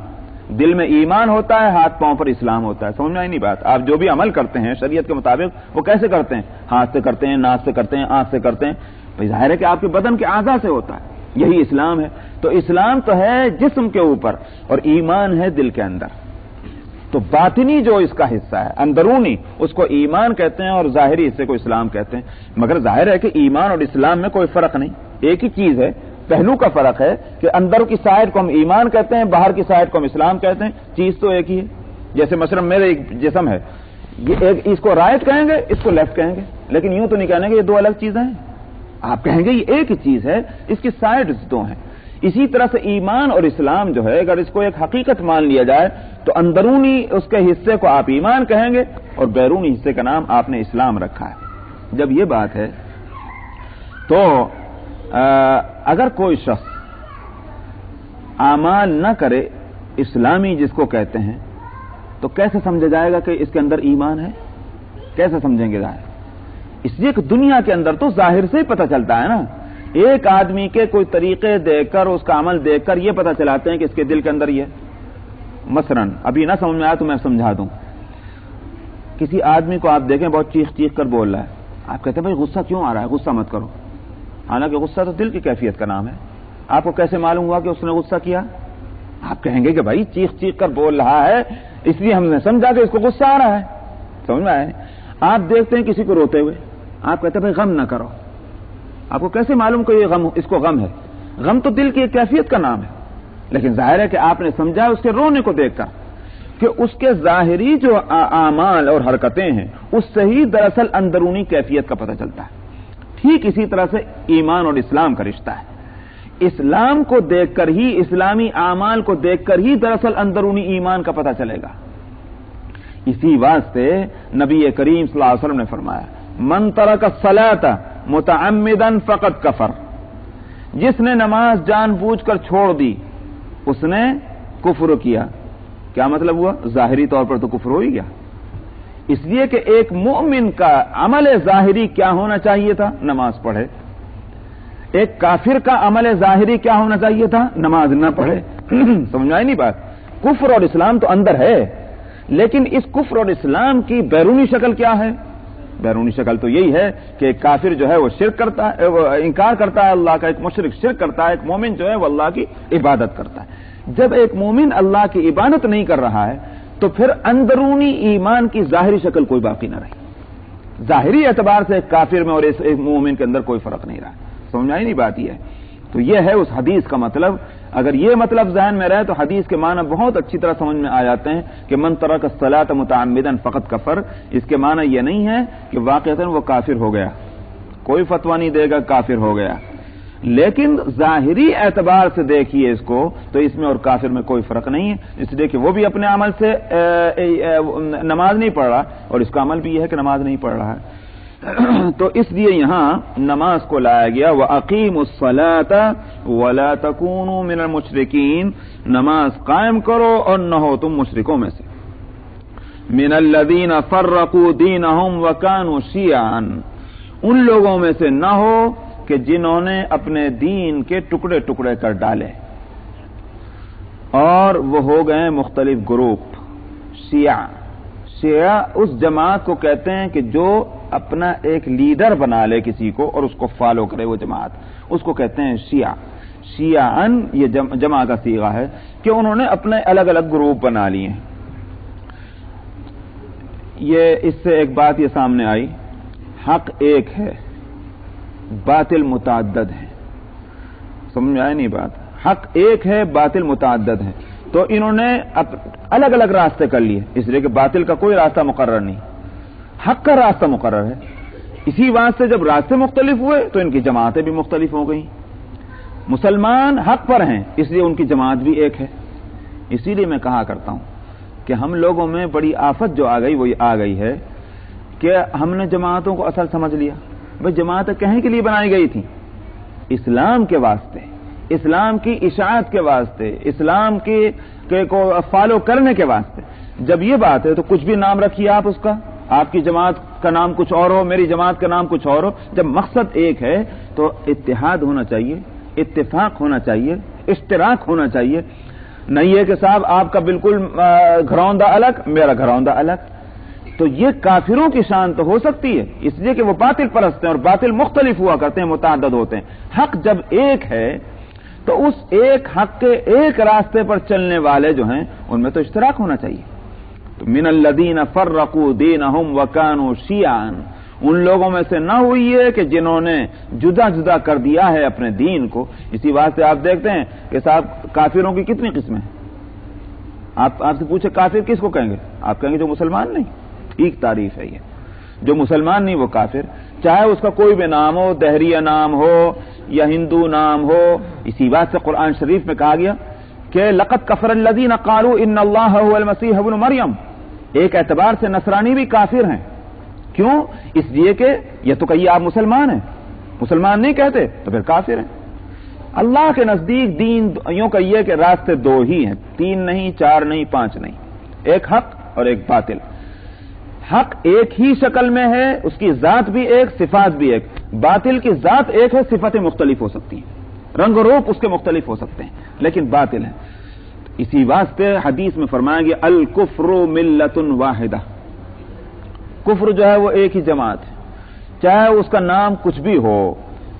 دل میں ایمان ہوتا ہے، ہاتھ پاؤں پر اسلام ہوتا ہے۔ سمجھ میں آئی نہیں بات؟ آپ جو بھی عمل کرتے ہیں شریعت کے مطابق وہ کیسے کرتے ہیں؟ ہاتھ سے کرتے ہیں، ناک سے کرتے ہیں، آنکھ سے کرتے ہیں، بھئی ظاہر ہے کہ آپ کے بدن کے اعضاء سے ہوتا ہے، یہی اسلام ہے۔ تو اسلام تو ہے جسم کے اوپر اور ایمان ہے دل کے اندر۔ تو باطنی جو اس کا حصہ ہے، اندرونی، اس کو ایمان کہتے ہیں اور ظاہری حصے کو اسلام کہتے ہیں۔ مگر ظاہر ہے کہ ایمان اور اسلام میں کوئی فرق نہیں، ایک ہی چیز ہے، پہلو کا فرق ہے کہ اندر کی سائڈ کو ہم ایمان کہتے ہیں، باہر کی سائڈ کو ہم اسلام کہتے ہیں، چیز تو ایک ہی ہے۔ جیسے مثلا میرے ایک جسم ہے، یہ ایک، اس کو رائٹ کہیں گے، اس کو لیفٹ کہیں گے، لیکن یوں تو نہیں کہنے گے یہ دو الگ چیزیں ہیں، آپ کہیں گے یہ ایک ہی چیز ہے، اس کی سائڈز دو ہیں۔ اسی طرح سے ایمان اور اسلام جو ہے اگر اس کو ایک حقیقت مان لیا جائے تو اندرونی اس کے حصے کو آپ ایمان کہیں گے اور بیرونی حصے کا نام آپ نے اسلام رکھا ہے۔ جب یہ بات ہے تو اگر کوئی شخص اعمال نہ کرے اسلامی جس کو کہتے ہیں تو کیسے سمجھا جائے گا کہ اس کے اندر ایمان ہے؟ کیسے سمجھیں گے ظاہر؟ اس لیے کہ دنیا کے اندر تو ظاہر سے ہی پتہ چلتا ہے نا، ایک آدمی کے کوئی طریقے دیکھ کر، اس کا عمل دیکھ کر یہ پتہ چلاتے ہیں کہ اس کے دل کے اندر یہ، مثلا ابھی نہ سمجھ میں آیا تو میں سمجھا دوں۔ کسی آدمی کو آپ دیکھیں بہت چیخ چیخ کر بول رہا ہے، آپ کہتے ہیں بھائی غصہ کیوں آ رہا ہے؟ غصہ مت کرو، حالانکہ غصہ تو دل کی کیفیت کا نام ہے۔ آپ کو کیسے معلوم ہوا کہ اس نے غصہ کیا؟ آپ کہیں گے کہ بھائی چیخ چیخ کر بول رہا ہے اس لیے ہم نے سمجھا کہ اس کو غصہ آ رہا ہے، سمجھ میں آئے؟ آپ دیکھتے ہیں کسی کو روتے ہوئے، آپ کہتے ہیں بھائی غم نہ کرو، آپ کو کیسے معلوم کہ یہ غم، اس کو غم ہے؟ غم تو دل کی ایک کیفیت کا نام ہے، لیکن ظاہر ہے کہ آپ نے سمجھا اس کے رونے کو دیکھ کر کہ اس کے ظاہری جو اعمال اور حرکتیں ہیں اس سے ہی دراصل اندرونی کیفیت کا پتہ چلتا ہے۔ ٹھیک اسی طرح سے ایمان اور اسلام کا رشتہ ہے، اسلام کو دیکھ کر ہی، اسلامی اعمال کو دیکھ کر ہی دراصل اندرونی ایمان کا پتہ چلے گا۔ اسی واسطے نبی کریم صلی اللہ علیہ وسلم نے فرمایا من ترک الصلاۃ متعمدا فقد کفر، جس نے نماز جان بوجھ کر چھوڑ دی اس نے کفر کیا۔ کیا مطلب ہوا؟ ظاہری طور پر تو کفر ہو ہی گیا، اس لیے کہ ایک مومن کا عمل ظاہری کیا ہونا چاہیے تھا؟ نماز پڑھے۔ ایک کافر کا عمل ظاہری کیا ہونا چاہیے تھا؟ نماز نہ پڑھے۔ سمجھ آئی نہیں بات؟ کفر اور اسلام تو اندر ہے، لیکن اس کفر اور اسلام کی بیرونی شکل کیا ہے؟ بیرونی شکل تو یہی ہے کہ ایک کافر جو ہے وہ شرک کرتا ہے، وہ انکار کرتا ہے اللہ کا، ایک مشرک شرک کرتا ہے، ایک مومن جو ہے وہ اللہ کی عبادت کرتا ہے۔ جب ایک مومن اللہ کی عبادت نہیں کر رہا ہے تو پھر اندرونی ایمان کی ظاہری شکل کوئی باقی نہ رہی، ظاہری اعتبار سے ایک کافر میں اور ایک مومن کے اندر کوئی فرق نہیں رہا۔ سمجھ آئی نہیں بات؟ یہ ہے تو یہ ہے اس حدیث کا مطلب۔ اگر یہ مطلب ذہن میں رہے تو حدیث کے معنی بہت اچھی طرح سمجھ میں آ جاتے ہیں کہ من ترک الصلاۃ متعمدا فقد کفر، اس کے معنی یہ نہیں ہے کہ واقعتاً وہ کافر ہو گیا، کوئی فتویٰ نہیں دے گا کافر ہو گیا، لیکن ظاہری اعتبار سے دیکھیے اس کو تو اس میں اور کافر میں کوئی فرق نہیں ہے، اس لیے کہ وہ بھی اپنے عمل سے نماز نہیں پڑھ رہا اور اس کا عمل بھی یہ ہے کہ نماز نہیں پڑھ رہا ہے۔ تو اس لیے یہاں نماز کو لایا گیا وَأَقِيمُوا الصَّلَاةَ وَلَا تَكُونُوا مِنَ الْمُشْرِكِينَ، نماز قائم کرو اور نہ ہو تم مشرکوں میں سے۔ مِنَ الَّذِينَ فَرَّقُوا دِينَهُمْ وَكَانُوا شِيَعًا، ان لوگوں میں سے نہ ہو کہ جنہوں نے اپنے دین کے ٹکڑے ٹکڑے کر ڈالے اور وہ ہو گئے مختلف گروپ۔ شیعہ اس جماعت کو کہتے ہیں کہ جو اپنا ایک لیڈر بنا لے کسی کو اور اس کو فالو کرے، وہ جماعت، اس کو کہتے ہیں شیعہ۔ شیعان یہ جمع کا صیغہ ہے کہ انہوں نے اپنے الگ الگ گروپ بنا لیے ہیں۔ یہ اس سے ایک بات یہ سامنے آئی، حق ایک ہے، باطل متعدد ہے۔ سمجھ میں آئی نہیں بات؟ حق ایک ہے، باطل متعدد ہے، تو انہوں نے الگ الگ راستے کر لیے، اس لیے کہ باطل کا کوئی راستہ مقرر نہیں، حق کا راستہ مقرر ہے۔ اسی واسطے جب راستے مختلف ہوئے تو ان کی جماعتیں بھی مختلف ہو گئیں۔ مسلمان حق پر ہیں، اس لیے ان کی جماعت بھی ایک ہے۔ اسی لیے میں کہا کرتا ہوں کہ ہم لوگوں میں بڑی آفت جو آ گئی وہ آ گئی ہے کہ ہم نے جماعتوں کو اصل سمجھ لیا۔ بھئی جماعتیں کہیں کے لیے بنائی گئی تھی؟ اسلام کے واسطے، اسلام کی اشاعت کے واسطے، اسلام کو فالو کرنے کے واسطے۔ جب یہ بات ہے تو کچھ بھی نام رکھیے آپ اس کا، آپ کی جماعت کا نام کچھ اور ہو، میری جماعت کا نام کچھ اور ہو، جب مقصد ایک ہے تو اتحاد ہونا چاہیے، اتفاق ہونا چاہیے، اشتراک ہونا چاہیے۔ نہیں ہے کہ صاحب آپ کا بالکل گھروندہ الگ، میرا گھروندہ الگ۔ تو یہ کافروں کی شان تو ہو سکتی ہے، اس لیے کہ وہ باطل پرست ہیں اور باطل مختلف ہوا کرتے ہیں، متعدد ہوتے ہیں۔ حق جب ایک ہے تو اس ایک حق کے ایک راستے پر چلنے والے جو ہیں ان میں تو اشتراک ہونا چاہیے۔ تو من الذین فرقوا دینہم وکانوا شیعا، ان لوگوں میں سے نہ ہوئی ہے کہ جنہوں نے جدا جدا کر دیا ہے اپنے دین کو۔ اسی بات سے آپ دیکھتے ہیں کہ صاحب کافروں کی کتنی قسمیں ہیں۔ آپ سے پوچھے کافر کس کو کہیں گے؟ آپ کہیں گے جو مسلمان نہیں۔ ٹھیک تعریف ہے یہ، جو مسلمان نہیں وہ کافر، چاہے اس کا کوئی بھی نام ہو، دہریہ نام ہو یا ہندو نام ہو۔ اسی بات سے قرآن شریف میں کہا گیا کہ لقد کفر الذین قالوا ان اللہ هو المسیح ابن مریم۔ ایک اعتبار سے نصرانی بھی کافر ہیں۔ کیوں؟ اس لیے کہ یہ تو کہیے آپ مسلمان ہیں، مسلمان نہیں کہتے تو پھر کافر ہیں۔ اللہ کے نزدیک دین یوں کہیے کہ راستے دو ہی ہیں، 3 نہیں، 4 نہیں، 5 نہیں، ایک حق اور ایک باطل۔ حق ایک ہی شکل میں ہے، اس کی ذات بھی ایک، صفات بھی ایک۔ باطل کی ذات ایک ہے، صفتیں مختلف ہو سکتی ہیں، رنگ و روپ اس کے مختلف ہو سکتے ہیں، لیکن باطل ہے۔ اسی واسطے حدیث میں فرمایا گیا الکفر ملت واحدہ، کفر جو ہے وہ ایک ہی جماعت ہے، چاہے اس کا نام کچھ بھی ہو،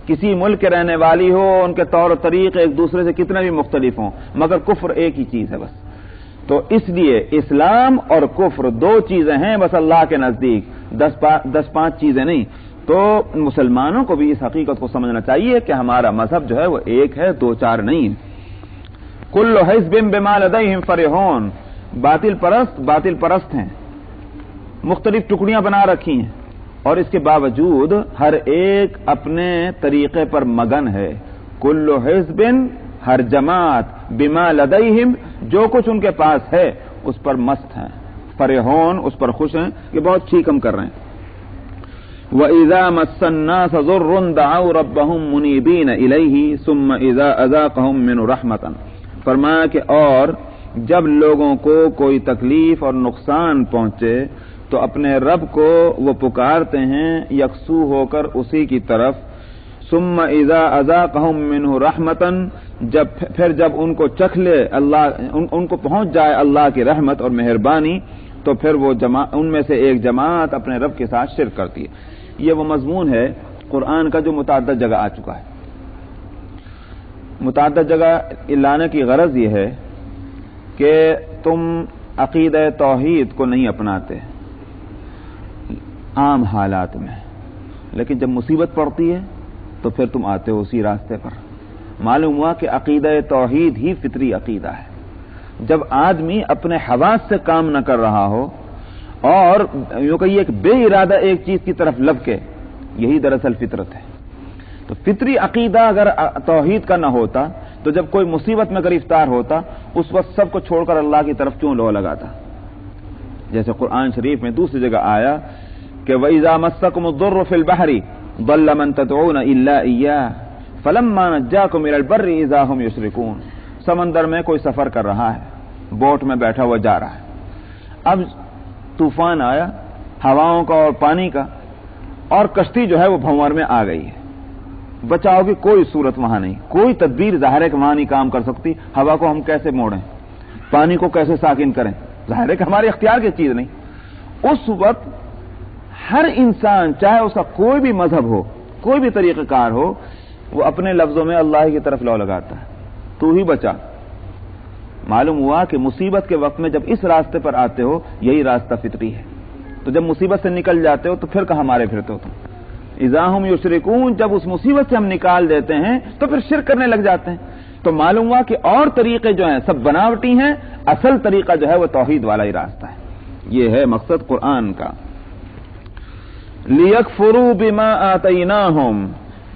کسی ملک کے رہنے والی ہو، ان کے طور و طریقے ایک دوسرے سے کتنے بھی مختلف ہوں، مگر کفر ایک ہی چیز ہے بس۔ تو اس لیے اسلام اور کفر دو چیزیں ہیں بس اللہ کے نزدیک، 10-5 چیزیں نہیں۔ تو مسلمانوں کو بھی اس حقیقت کو سمجھنا چاہیے کہ ہمارا مذہب جو ہے وہ ایک ہے، 2-4 نہیں ہے۔ کل حزب بما لدیہم فرحون، باطل پرست ہیں، مختلف ٹکڑیاں بنا رکھی ہیں، اور اس کے باوجود ہر ایک اپنے طریقے پر مگن ہے۔ کل حزب، ہر جماعت، بما لدیہم، جو کچھ ان کے پاس ہے اس پر مست ہیں، فرحون، اس پر خوش ہیں کہ بہت ٹھیک ہم کر رہے ہیں۔ وَإِذَا مَسَّ النَّاسَ ضُرٌّ دَعَوْا رَبَّهُمْ مُنِيبِينَ إِلَيْهِ ثُمَّ إِذَا أَذَاقَهُم مِّنْهُ رَحْمَةً، فرمایا کہ اور جب لوگوں کو کوئی تکلیف اور نقصان پہنچے تو اپنے رب کو وہ پکارتے ہیں یکسو ہو کر اسی کی طرف۔ ثم اذا اذاقهم منه رحمة، پھر جب ان کو چکھ لے اللہ، ان کو پہنچ جائے اللہ کی رحمت اور مہربانی، تو پھر وہ ان میں سے ایک جماعت اپنے رب کے ساتھ شرک کرتی ہے۔ یہ وہ مضمون ہے قرآن کا جو متعدد جگہ آ چکا ہے۔ متعدد جگہ لانے کی غرض یہ ہے کہ تم عقیدہ توحید کو نہیں اپناتے عام حالات میں، لیکن جب مصیبت پڑتی ہے تو پھر تم آتے ہو اسی راستے پر۔ معلوم ہوا کہ عقیدہ توحید ہی فطری عقیدہ ہے۔ جب آدمی اپنے حواس سے کام نہ کر رہا ہو اور یوں کہیے کہ بے ارادہ ایک چیز کی طرف لپکے، یہی دراصل فطرت ہے۔ تو فطری عقیدہ اگر توحید کا نہ ہوتا تو جب کوئی مصیبت میں گرفتار ہوتا اس وقت سب کو چھوڑ کر اللہ کی طرف کیوں لو لگاتا؟ جیسے قرآن شریف میں دوسری جگہ آیا کہ وَإِذَا مَسَّكُمُ الضُّرُّ فِي الْبَحْرِ ضَلَّ مَن تَدْعُونَ إِلَّا إِيَّاهُ فَلَمَّا نَجَّاكُمْ إِلَى الْبَرِّ إِذَا هُمْ يُشْرِكُونَ۔ سمندر میں کوئی سفر کر رہا ہے، بوٹ میں بیٹھا ہوا جا رہا ہے، اب طوفان آیا ہواؤں کا اور پانی کا، اور کشتی جو ہے وہ بھنور میں آ گئی ہے۔ بچاؤ کی کوئی صورت وہاں نہیں، کوئی تدبیر ظاہر ہے کہ وہاں نہیں کام کر سکتی۔ ہوا کو ہم کیسے موڑیں، پانی کو کیسے ساکن کریں، ظاہر ہے کہ ہمارے اختیار کی چیز نہیں۔ اس وقت ہر انسان چاہے اس کا کوئی بھی مذہب ہو، کوئی بھی طریقہ کار ہو، وہ اپنے لفظوں میں اللہ کی طرف لو لگاتا ہے، تو ہی بچا۔ معلوم ہوا کہ مصیبت کے وقت میں جب اس راستے پر آتے ہو یہی راستہ فطری ہے، تو جب مصیبت سے نکل جاتے ہو تو پھر کہاں مارے پھرتے ہو تم؟ اذا ہم یشرکون، جب اس مصیبت سے ہم نکال دیتے ہیں تو پھر شرک کرنے لگ جاتے ہیں۔ تو معلوم ہوا کہ اور طریقے جو ہیں سب بناوٹی ہیں، اصل طریقہ جو ہے وہ توحید والا ہی راستہ ہے۔ یہ ہے مقصد قرآن کا۔ لِيَكْفُرُوا بِمَا آتَيْنَاهُمْ،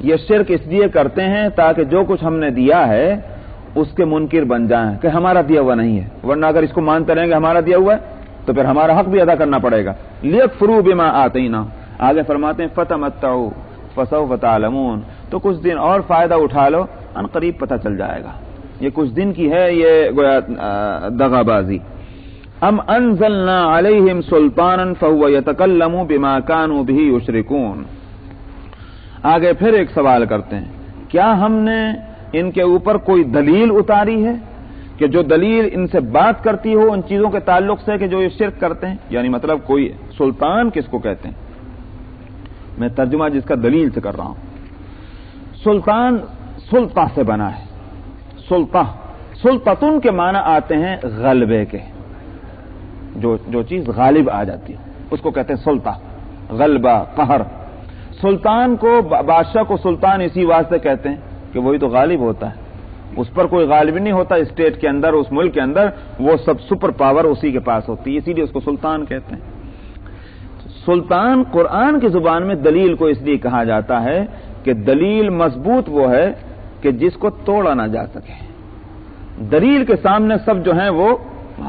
یہ شرک اس لیے کرتے ہیں تاکہ جو کچھ ہم نے دیا ہے اس کے منکر بن جائیں کہ ہمارا دیا ہوا نہیں ہے، ورنہ اگر اس کو مانتے رہیں گے ہمارا دیا ہوا ہے تو پھر ہمارا حق بھی ادا کرنا پڑے گا۔ لیکفروا بما آتینا، آگے فرماتے ہیں فتمتعوا فسوف تعلمون، تو کچھ دن اور فائدہ اٹھا لو، ان قریب پتہ چل جائے گا۔ یہ کچھ دن کی ہے یہ گویا دغا بازی۔ ام انزلنا علیہم سلطانا فهو يتکلم بما كانوا به یشرکون، آگے پھر ایک سوال کرتے ہیں، کیا ہم نے ان کے اوپر کوئی دلیل اتاری ہے کہ جو دلیل ان سے بات کرتی ہو ان چیزوں کے تعلق سے کہ جو یہ شرک کرتے ہیں؟ یعنی مطلب کوئی سلطان کس کو کہتے ہیں؟ میں ترجمہ جس کا دلیل سے کر رہا ہوں۔ سلطان سلطہ سے بنا ہے، سلطہ، سلطتن کے معنی آتے ہیں غلبے کے، جو چیز غالب آ جاتی ہے اس کو کہتے ہیں سلطہ، غلبہ، قہر۔ سلطان کو، بادشاہ کو سلطان اسی واسطے کہتے ہیں کہ وہی تو غالب ہوتا ہے، اس پر کوئی غالب نہیں ہوتا اسٹیٹ کے اندر، اس ملک کے اندر، وہ سب سپر پاور اسی کے پاس ہوتی ہے، اسی لیے اس کو سلطان کہتے ہیں۔ سلطان قرآن کی زبان میں دلیل کو اس لیے کہا جاتا ہے کہ دلیل مضبوط وہ ہے کہ جس کو توڑا نہ جا سکے۔ دلیل کے سامنے سب جو ہیں وہ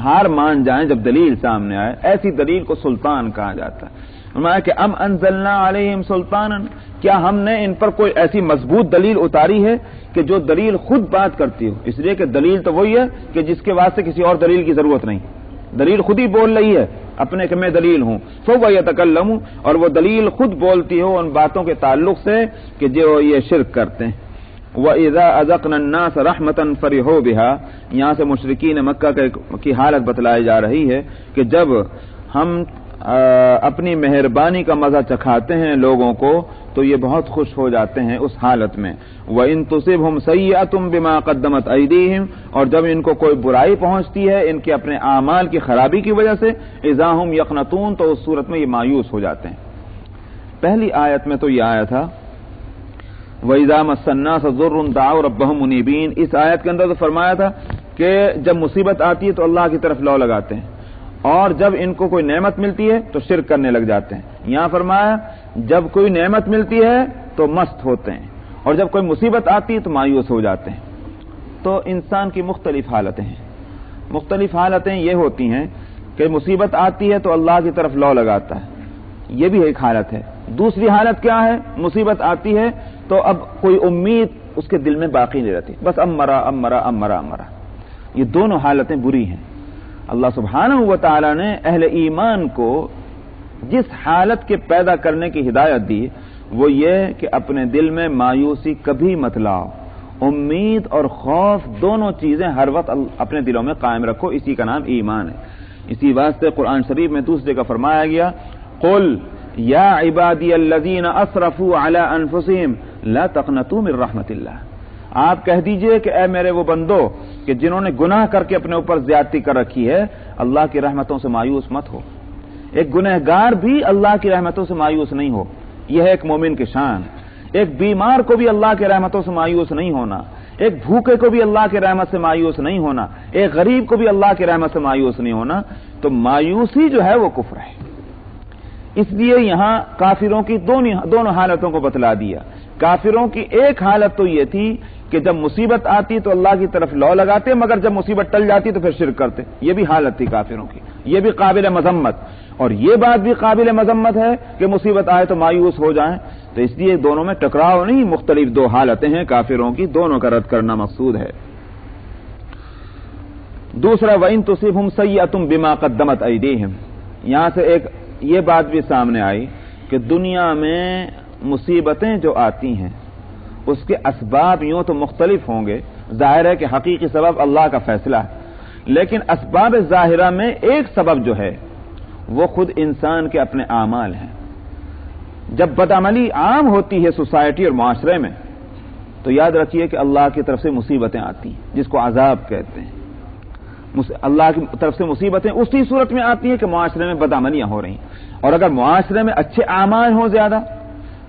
ہار مان جائیں جب دلیل سامنے آئے، ایسی دلیل کو سلطان کہا جاتا ہے۔ فرمایا کہ ام انزلنا علیہم سلطانا، کیا ہم نے ان پر کوئی ایسی مضبوط دلیل اتاری ہے کہ جو دلیل خود بات کرتی ہو؟ اس لیے کہ دلیل تو وہی ہے کہ جس کے واسطے کسی اور دلیل کی ضرورت نہیں، دلیل خود ہی بول رہی ہے اپنے کہ میں دلیل ہوں، فهو يتکلم، اور وہ دلیل خود بولتی ہو ان باتوں کے تعلق سے کہ جو یہ شرک کرتے ہیں۔ وَإِذَا أَذَقْنَا النَّاسَ رَحْمَةً فَرِحُوا بِهَا، یہاں سے مشرکین مکہ کی حالت بتلائی جا رہی ہے کہ جب ہم اپنی مہربانی کا مزہ چکھاتے ہیں لوگوں کو تو یہ بہت خوش ہو جاتے ہیں اس حالت میں۔ وَإِن تُصِبْهُمْ سَيِّئَةٌ بِمَا قَدَّمَتْ أَيْدِيهِمْ، اور جب ان کو کوئی برائی پہنچتی ہے ان کے اپنے اعمال کی خرابی کی وجہ سے، إِذَا هُمْ يَقْنَطُونَ، تو اس صورت میں یہ مایوس ہو جاتے ہیں۔ پہلی آیت میں تو یہ آیا تھا وَإِذَا مَسَّ النَّاسَ ضُرٌّ دَعَوْا رَبَّهُمْ مُنِيبِينَ، اس آیت کے اندر تو فرمایا تھا کہ جب مصیبت آتی ہے تو اللہ کی طرف لو لگاتے ہیں، اور جب ان کو کوئی نعمت ملتی ہے تو شرک کرنے لگ جاتے ہیں۔ یہاں فرمایا جب کوئی نعمت ملتی ہے تو مست ہوتے ہیں، اور جب کوئی مصیبت آتی ہے تو مایوس ہو جاتے ہیں۔ تو انسان کی مختلف حالتیں ہیں، مختلف حالتیں یہ ہوتی ہیں کہ مصیبت آتی ہے تو اللہ کی طرف لو لگاتا ہے، یہ بھی ایک حالت ہے۔ دوسری حالت کیا ہے؟ مصیبت آتی ہے تو اب کوئی امید اس کے دل میں باقی نہیں رہتی، بس اب مرا اب مرا اب مرا اب مرا۔ یہ دونوں حالتیں بری ہیں۔ اللہ سبحانہ و تعالی نے اہل ایمان کو جس حالت کے پیدا کرنے کی ہدایت دی وہ یہ کہ اپنے دل میں مایوسی کبھی مت لاؤ، امید اور خوف دونوں چیزیں ہر وقت اپنے دلوں میں قائم رکھو، اسی کا نام ایمان ہے۔ اسی واسطے قرآن شریف میں دوسرے کا فرمایا گیا قل یا عبادی الذین اسرفوا علی انفسہم لا تقنطوا من رحمت اللہ، آپ کہہ دیجئے کہ اے میرے وہ بندو کہ جنہوں نے گناہ کر کے اپنے اوپر زیادتی کر رکھی ہے، اللہ کی رحمتوں سے مایوس مت ہو۔ ایک گنہگار بھی اللہ کی رحمتوں سے مایوس نہیں ہو، یہ ہے ایک مومن کی شان۔ ایک بیمار کو بھی اللہ کی رحمتوں سے مایوس نہیں ہونا، ایک بھوکے کو بھی اللہ کی رحمت سے مایوس نہیں ہونا، ایک غریب کو بھی اللہ کی رحمت سے مایوس نہیں ہونا۔ تو مایوسی جو ہے وہ کفر ہے۔ اس لیے یہاں کافروں کی دونوں حالتوں کو بتلا دیا۔ کافروں کی ایک حالت تو یہ تھی کہ جب مصیبت آتی تو اللہ کی طرف لو لگاتے، مگر جب مصیبت ٹل جاتی تو پھر شرک کرتے، یہ بھی حالت تھی کافروں کی، یہ بھی قابل مذمت، اور یہ بات بھی قابل مذمت ہے کہ مصیبت آئے تو مایوس ہو جائیں۔ تو اس لیے دونوں میں ٹکراؤ نہیں، مختلف دو حالتیں ہیں کافروں کی، دونوں کا رد کرنا مقصود ہے۔ دوسرا وَإِن تُصِبْهُمْ سَيِّئَةٌ بِمَا قَدَّمَتْ أَيْدِيهِمْ، یہاں سے ایک یہ بات بھی سامنے آئی کہ دنیا میں مصیبتیں جو آتی ہیں اس کے اسباب یوں تو مختلف ہوں گے، ظاہر ہے کہ حقیقی سبب اللہ کا فیصلہ ہے، لیکن اسباب ظاہرہ میں ایک سبب جو ہے وہ خود انسان کے اپنے اعمال ہیں۔ جب بدعملی عام ہوتی ہے سوسائٹی اور معاشرے میں تو یاد رکھیے کہ اللہ کی طرف سے مصیبتیں آتی ہیں، جس کو عذاب کہتے ہیں۔ اللہ کی طرف سے مصیبتیں اسی صورت میں آتی ہیں کہ معاشرے میں بدعملیاں ہو رہی ہیں، اور اگر معاشرے میں اچھے اعمال ہوں زیادہ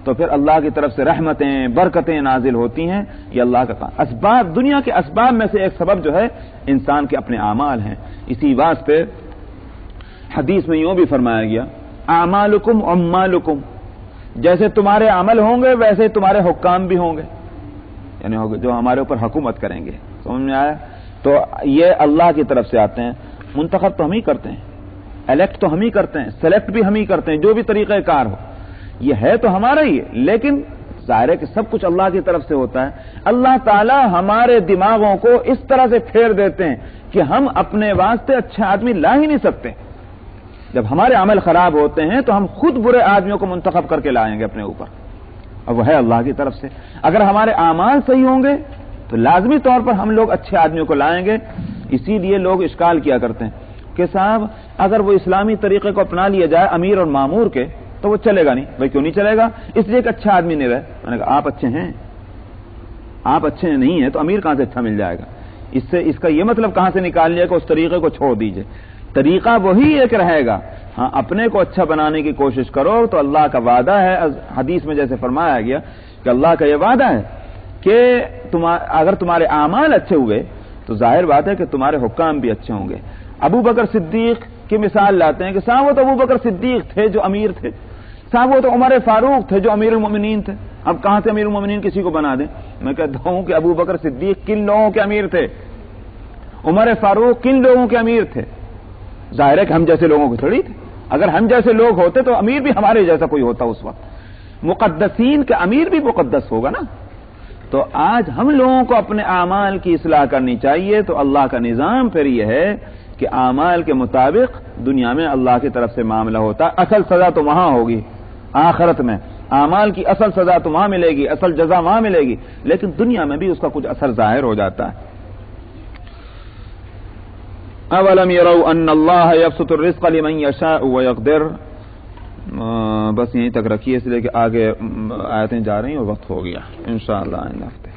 تو پھر اللہ کی طرف سے رحمتیں برکتیں نازل ہوتی ہیں۔ یہ اللہ کا کام۔ اسباب، دنیا کے اسباب میں سے ایک سبب جو ہے انسان کے اپنے اعمال ہیں۔ اسی واسطے حدیث میں یوں بھی فرمایا گیا اعمالکم عمالکم، جیسے تمہارے عمل ہوں گے ویسے تمہارے حکام بھی ہوں گے، یعنی جو ہمارے اوپر حکومت کریں گے. سمجھ میں آیا؟ تو یہ اللہ کی طرف سے آتے ہیں. منتخب تو ہم ہی کرتے ہیں، الیکٹ تو ہم ہی کرتے ہیں، سلیکٹ بھی ہم ہی کرتے ہیں، جو بھی طریقہ کار ہو یہ ہے تو ہمارا ہی ہے، لیکن ظاہر ہے کہ سب کچھ اللہ کی طرف سے ہوتا ہے. اللہ تعالی ہمارے دماغوں کو اس طرح سے پھیر دیتے ہیں کہ ہم اپنے واسطے اچھے آدمی لا ہی نہیں سکتے. جب ہمارے عمل خراب ہوتے ہیں تو ہم خود برے آدمیوں کو منتخب کر کے لائیں گے اپنے اوپر، اور وہ ہے اللہ کی طرف سے. اگر ہمارے اعمال صحیح ہوں گے تو لازمی طور پر ہم لوگ اچھے آدمیوں کو لائیں گے. اسی لیے لوگ اشکال کیا کرتے ہیں کہ صاحب اگر وہ اسلامی طریقے کو اپنا لیا جائے امیر اور مامور کے تو وہ چلے گا نہیں. بھائی کیوں نہیں چلے گا؟ اس لیے کہ اچھا آدمی نہیں رہے. میں نے کہا آپ اچھے ہیں، آپ اچھے نہیں ہیں تو امیر کہاں سے اچھا مل جائے گا؟ اس کا یہ مطلب کہاں سے نکال لیا کہ اس طریقے کو چھوڑ دیجئے؟ طریقہ وہی ایک رہے گا. ہاں اپنے کو اچھا بنانے کی کوشش کرو تو اللہ کا وعدہ ہے، حدیث میں جیسے فرمایا گیا کہ اللہ کا یہ وعدہ ہے کہ اگر تمہارے اعمال اچھے ہوئے تو ظاہر بات ہے کہ تمہارے حکام بھی اچھے ہوں گے. ابو بکر صدیق کی مثال لاتے ہیں کہ صاحب وہ تو ابو بکر صدیق تھے جو امیر تھے، صاحب وہ تو عمر فاروق تھے جو امیر المومنین تھے. اب کہاں سے امیر المومنین کسی کو بنا دیں؟ میں کہتا ہوں کہ ابو بکر صدیق کن لوگوں کے امیر تھے، عمر فاروق کن لوگوں کے امیر تھے؟ ظاہر ہے کہ ہم جیسے لوگوں کو تھوڑی تھے. اگر ہم جیسے لوگ ہوتے تو امیر بھی ہمارے جیسا کوئی ہوتا اس وقت. مقدسین کا امیر بھی مقدس ہوگا نا. تو آج ہم لوگوں کو اپنے اعمال کی اصلاح کرنی چاہیے. تو اللہ کا نظام پھر یہ ہے کہ اعمال کے مطابق دنیا میں اللہ کی طرف سے معاملہ ہوتا. اصل سزا تو وہاں ہوگی آخرت میں، اعمال کی اصل سزا تو وہاں ملے گی، اصل جزا وہاں ملے گی، لیکن دنیا میں بھی اس کا کچھ اثر ظاہر ہو جاتا ہے. اولم يروا ان اللہ یبسط الرزق لمن یشاء ویقدر. بس یہیں تک رکھیے اس لیے کہ آگے آیتیں جا رہی ہیں اور وقت ہو گیا. انشاءاللہ آئندہ ہفتے